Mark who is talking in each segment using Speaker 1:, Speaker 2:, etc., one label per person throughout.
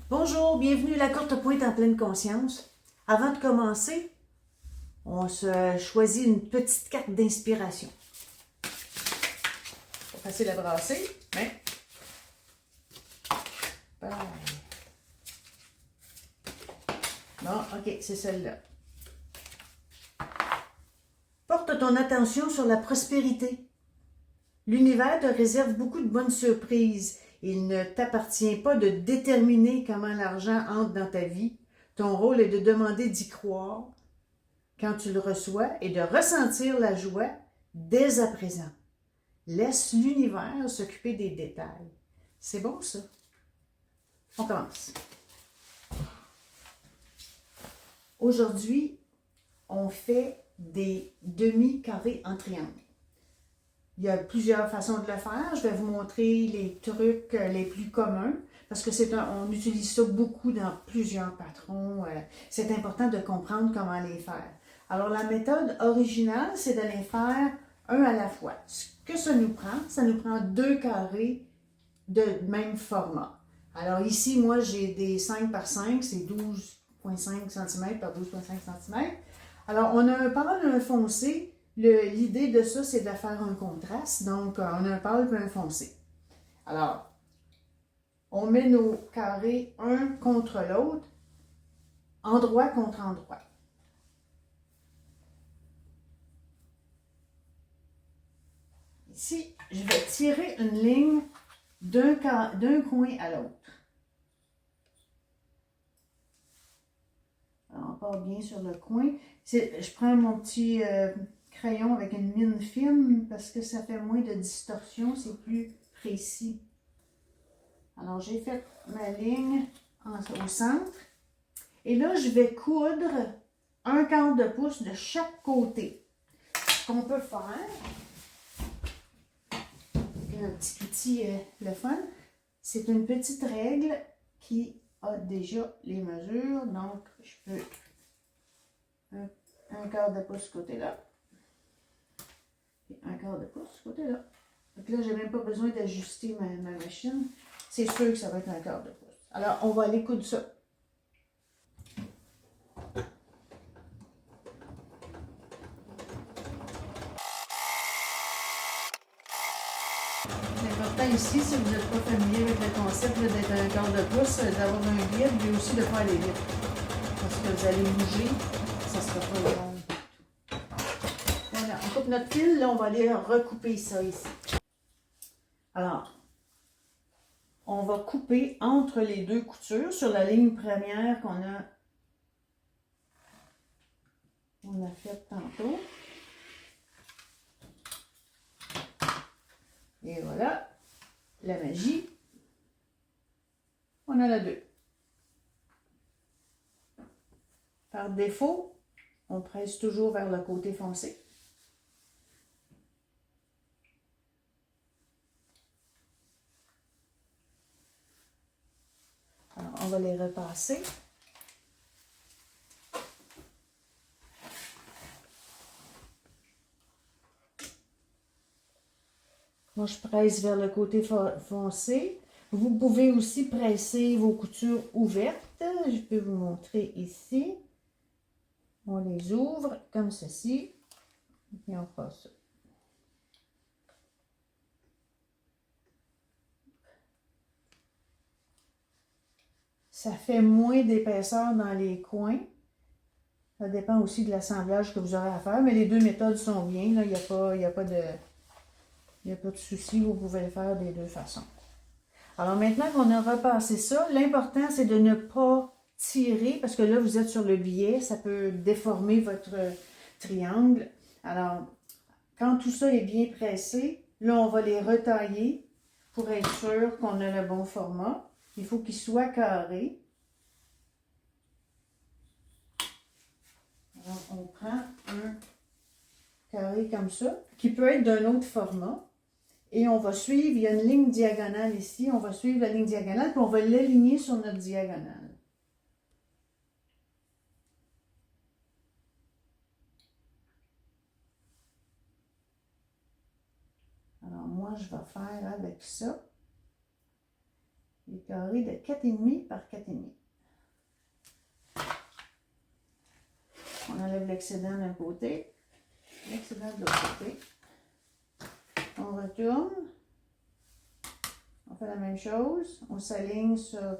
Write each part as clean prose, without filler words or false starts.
Speaker 1: Bonjour, bienvenue à la courte pointe en pleine conscience. Avant de commencer, on se choisit une petite carte d'inspiration. Pas facile à brasser, mais pareil. Bon, ok, c'est celle-là. Porte ton attention sur la prospérité. L'univers te réserve beaucoup de bonnes surprises. Il ne t'appartient pas de déterminer comment l'argent entre dans ta vie. Ton rôle est de demander d'y croire quand tu le reçois et de ressentir la joie dès à présent. Laisse l'univers s'occuper des détails. C'est bon, ça? On commence. Aujourd'hui, on fait des demi-carrés en triangle. Il y a plusieurs façons de le faire. Je vais vous montrer les trucs les plus communs parce que on utilise ça beaucoup dans plusieurs patrons. C'est important de comprendre comment les faire. Alors, la méthode originale, c'est de les faire un à la fois. Ce que ça nous prend 2 carrés de même format. Alors ici, moi, j'ai des 5 par 5, c'est 12,5 cm par 12,5 cm. Alors, on a un pâle et un foncé. L'idée de ça, c'est de faire un contraste. Donc, on a un pâle et un foncé. Alors, on met nos carrés un contre l'autre, endroit contre endroit. Ici, je vais tirer une ligne d'un coin à l'autre. Alors, on part bien sur le coin. Je prends mon petit crayon avec une mine fine parce que ça fait moins de distorsion, c'est plus précis. Alors, j'ai fait ma ligne au centre. Et là, je vais coudre 1/4 de pouce de chaque côté. Ce qu'on peut faire, un petit outil le fun, c'est une petite règle qui a déjà les mesures. Donc, je peux 1/4 de pouce ce côté-là et 1/4 de pouce ce côté-là. Donc là, je n'ai même pas besoin d'ajuster ma machine. C'est sûr que ça va être 1/4 de pouce. Alors, on va aller coudre ça. L'important ici, si vous n'êtes pas familier avec le concept d'être 1/4 de pouce, d'avoir un guide, mais aussi de faire les vitres. Parce que vous allez bouger, ça sera pas long. Voilà, on coupe notre fil, là, on va aller recouper ça ici. Alors, on va couper entre les deux coutures sur la ligne première qu'on a faite tantôt. Et voilà, la magie, on en a 2. Par défaut, on presse toujours vers le côté foncé. Alors, on va les repasser. Moi, je presse vers le côté foncé. Vous pouvez aussi presser vos coutures ouvertes. Je peux vous montrer ici. On les ouvre comme ceci. Et on fera ça. Ça fait moins d'épaisseur dans les coins. Ça dépend aussi de l'assemblage que vous aurez à faire. Mais les deux méthodes sont bien. Là, il n'y a pas de souci. Vous pouvez le faire des deux façons. Alors maintenant qu'on a repassé ça, l'important c'est de ne pas tirer parce que là vous êtes sur le biais, ça peut déformer votre triangle. Alors quand tout ça est bien pressé, là on va les retailler pour être sûr qu'on a le bon format. Il faut qu'ils soient carrés. Alors on prend un carré comme ça, qui peut être d'un autre format. Et on va suivre, il y a une ligne diagonale ici, on va suivre la ligne diagonale, puis on va l'aligner sur notre diagonale. Alors moi, je vais faire avec ça. des carrés de 4,5 par 4,5. On enlève l'excédent d'un côté, l'excédent de l'autre côté. On retourne. On fait la même chose. On s'aligne sur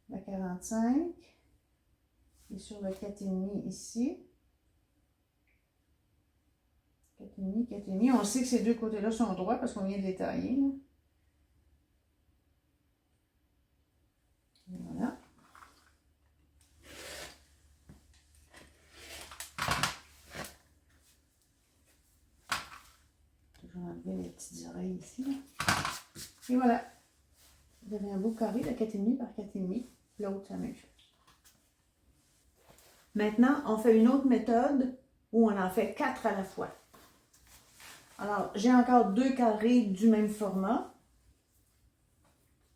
Speaker 1: la 45 et sur le 4,5 ici. 4,5, 4,5. On sait que ces deux côtés-là sont droits parce qu'on vient de les tailler. Là. Voilà. Toujours enlever les petites oreilles ici. Là. Et voilà. Vous avez un beau carré de 4,5 par 4,5. L'autre, c'est la même chose. Maintenant, on fait une autre méthode où on en fait 4 à la fois. Alors, j'ai encore 2 carrés du même format.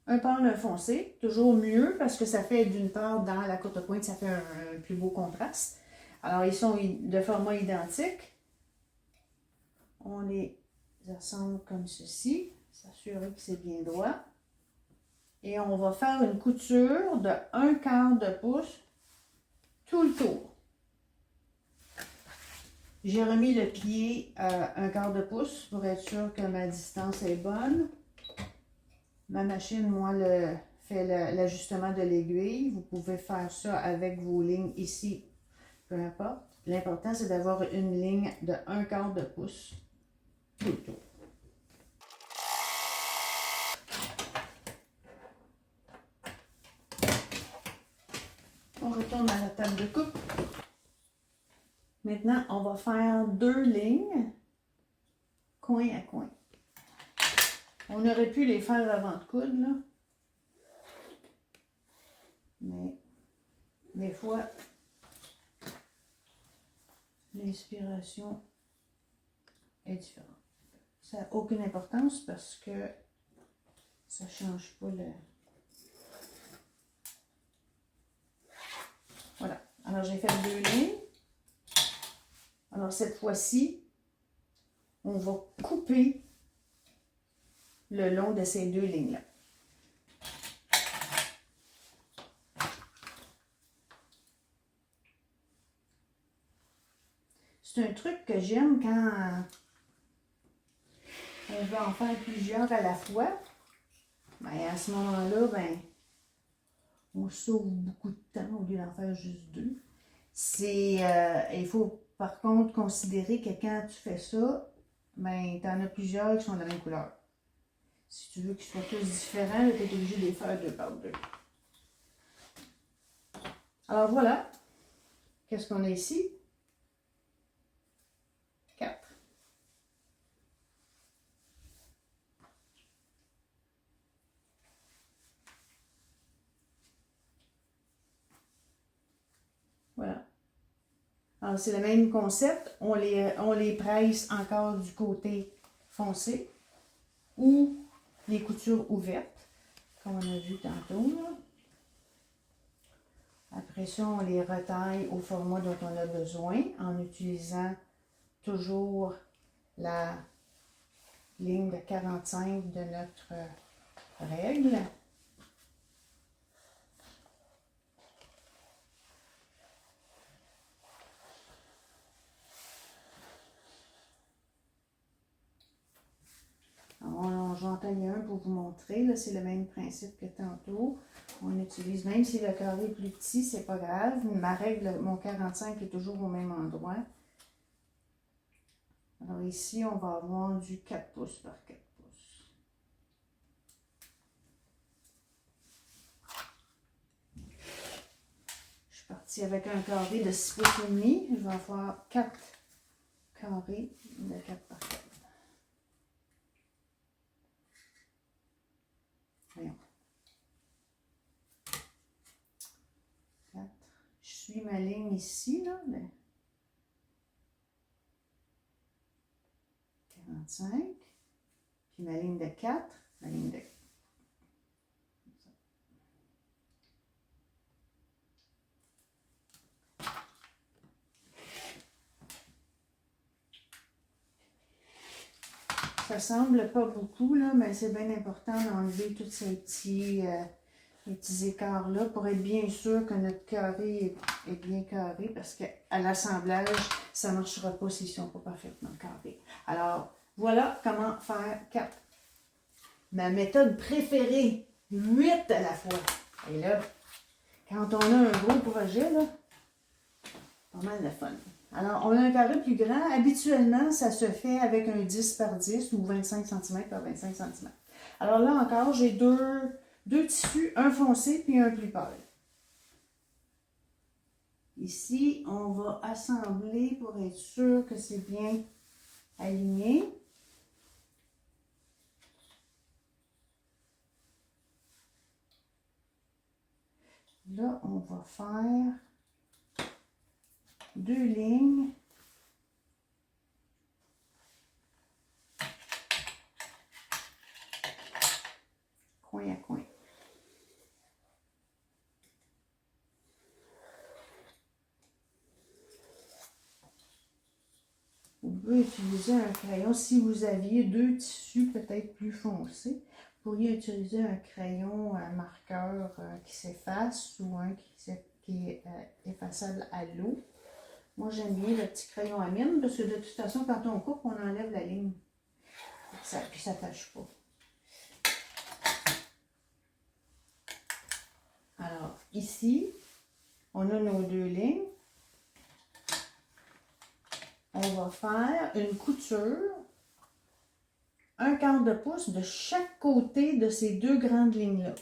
Speaker 1: Un pâle, un foncé, toujours mieux parce que ça fait d'une part dans la courte pointe, ça fait un plus beau contraste. Alors, ils sont de format identique. On les assemble comme ceci, s'assurer que c'est bien droit. Et on va faire une couture de 1/4 de pouce tout le tour. J'ai remis le pied à 1/4 de pouce pour être sûr que ma distance est bonne. Ma machine, moi, fait l'ajustement de l'aiguille. Vous pouvez faire ça avec vos lignes ici, peu importe. L'important, c'est d'avoir une ligne de 1/4 de pouce tout le tour. On retourne à la table de coupe. Maintenant, on va faire 2 lignes, coin à coin. On aurait pu les faire avant de coudre, là. Mais des fois, l'inspiration est différente. Ça n'a aucune importance parce que ça ne change pas le... Voilà. Alors, j'ai fait 2 lignes. Alors, cette fois-ci, on va couper le long de ces 2 lignes-là. C'est un truc que j'aime quand on veut en faire plusieurs à la fois. Ben, à ce moment-là, ben, on sauve beaucoup de temps au lieu d'en faire juste 2. Il faut par contre considérer que quand tu fais ça, ben, tu en as plusieurs qui sont de la même couleur. Si tu veux qu'ils soient tous différents, tu es obligé de les faire 2 par 2. Alors voilà, qu'est-ce qu'on a ici? 4. Voilà. Alors, c'est le même concept. On les presse encore du côté foncé ou les coutures ouvertes, comme on a vu tantôt. Là. Après ça, on les retaille au format dont on a besoin en utilisant toujours la ligne de 45 de notre règle. Alors, j'en taille un pour vous montrer. C'est le même principe que tantôt. On utilise, même si le carré est plus petit, c'est pas grave. Ma règle, mon 45 est toujours au même endroit. Alors ici, on va avoir du 4 pouces par 4 pouces. Je suis partie avec un carré de 6 pouces et demi. Je vais avoir 4 carrés de 4 par 4. Voyons. 4. Je suis ma ligne ici, là. 45. Puis ma ligne de 4. Ma ligne de 4. Ça semble pas beaucoup, là, mais c'est bien important d'enlever tous ces les petits écarts-là pour être bien sûr que notre carré est bien carré, parce qu'à l'assemblage, ça ne marchera pas s'ils ne sont pas parfaitement carrés. Alors, voilà comment faire 4. Ma méthode préférée, 8 à la fois. Et là, quand on a un gros projet, là, pas mal de fun. Alors, on a un carré plus grand. Habituellement, ça se fait avec un 10 par 10 ou 25 cm par 25 cm. Alors là encore, j'ai deux tissus, un foncé puis un plus pâle. Ici, on va assembler pour être sûr que c'est bien aligné. Là, on va faire 2 lignes. Coin à coin. Vous pouvez utiliser un crayon. Si vous aviez 2 tissus peut-être plus foncés, vous pourriez utiliser un crayon, un marqueur qui s'efface ou un qui est effaçable à l'eau. Moi, j'aime bien le petit crayon à mine parce que de toute façon, quand on coupe, on enlève la ligne. Puis ça ne tâche pas. Alors, ici, on a nos 2 lignes. On va faire une couture, 1/4 de pouce de chaque côté de ces 2 grandes lignes-là.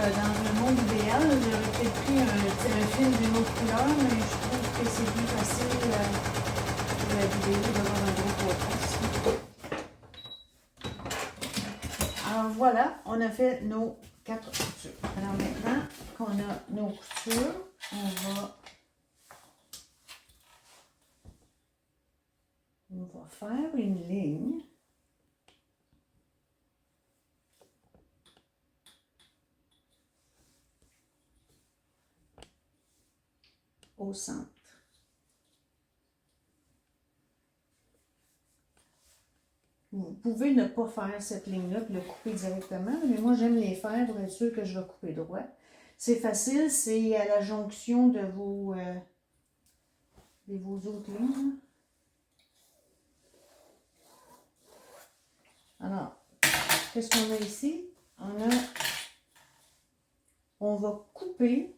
Speaker 1: Dans un monde idéal, j'aurais peut-être pris un fil d'une autre couleur, mais je trouve que c'est plus facile pour la vidéo d'avoir un gros contraste. Alors voilà, on a fait nos 4 coutures. Alors maintenant qu'on a nos coutures, on va faire une ligne. Au centre. Vous pouvez ne pas faire cette ligne-là et le couper directement, mais moi j'aime les faire pour être sûr que je vais couper droit. C'est facile, c'est à la jonction de vos autres lignes. Alors, qu'est-ce qu'on a ici? On va couper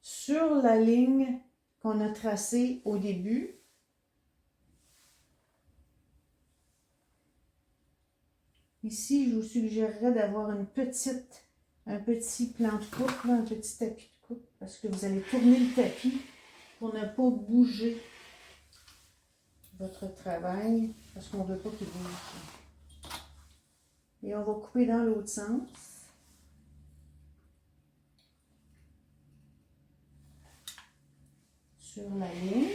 Speaker 1: sur la ligne qu'on a tracée au début. Ici, je vous suggérerais d'avoir un petit plan de coupe, un petit tapis de coupe, parce que vous allez tourner le tapis pour ne pas bouger votre travail, parce qu'on ne veut pas qu'il bouge. Et on va couper dans l'autre sens. Sur la ligne.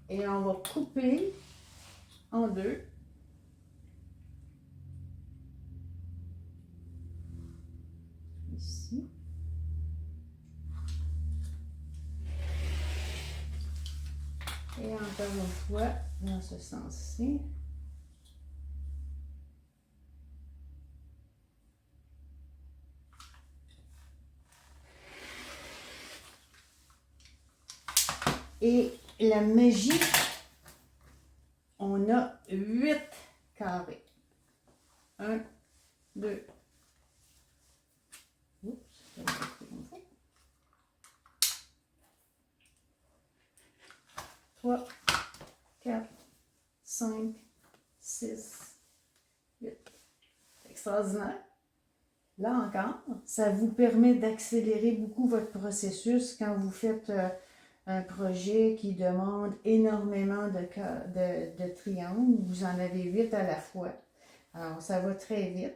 Speaker 1: Et on va couper en 2. Ici. Et encore une fois, dans ce sens-ci. Et la magie, on a 8 carrés. 1, 2. Oups, ça va être comme ça. 3, 4, 5, 6, 8. Extraordinaire. Là encore, ça vous permet d'accélérer beaucoup votre processus quand vous faites un projet qui demande énormément de triangles. Vous en avez 8 à la fois. Alors, ça va très vite.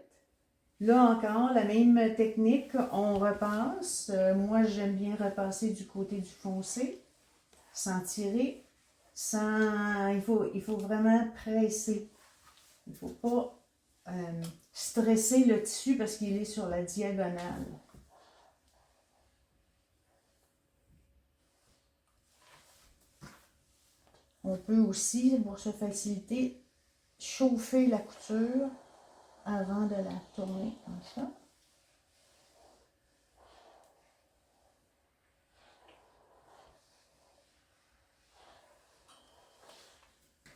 Speaker 1: Là encore, la même technique, on repasse. Moi, j'aime bien repasser du côté du foncé, sans tirer, sans... Il faut vraiment presser. Il ne faut pas stresser le tissu parce qu'il est sur la diagonale. On peut aussi, pour se faciliter, chauffer la couture avant de la tourner comme ça.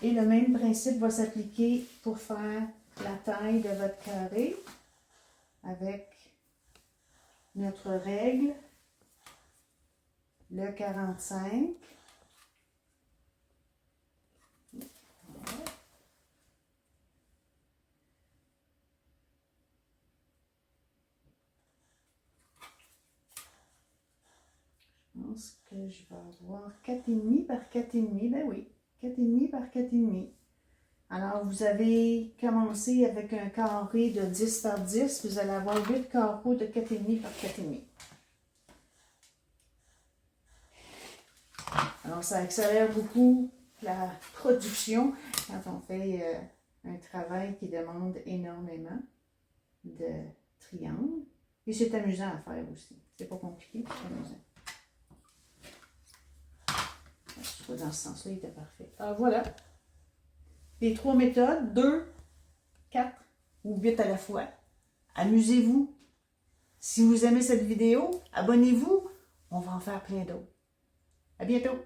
Speaker 1: Et le même principe va s'appliquer pour faire la taille de votre carré avec notre règle, le 45. Je pense que je vais avoir 4,5 par 4,5. Ben oui, 4,5 par 4,5. Alors, vous avez commencé avec un carré de 10 par 10. Vous allez avoir 8 carreaux de 4,5 par 4,5. Alors, ça accélère beaucoup la production quand on fait un travail qui demande énormément de triangles. Et c'est amusant à faire aussi. C'est pas compliqué, c'est amusant. Je trouve dans ce sens-là, il était parfait. Alors voilà. Les 3 méthodes, 2, 4 ou 8 à la fois. Amusez-vous. Si vous aimez cette vidéo, abonnez-vous. On va en faire plein d'autres. À bientôt.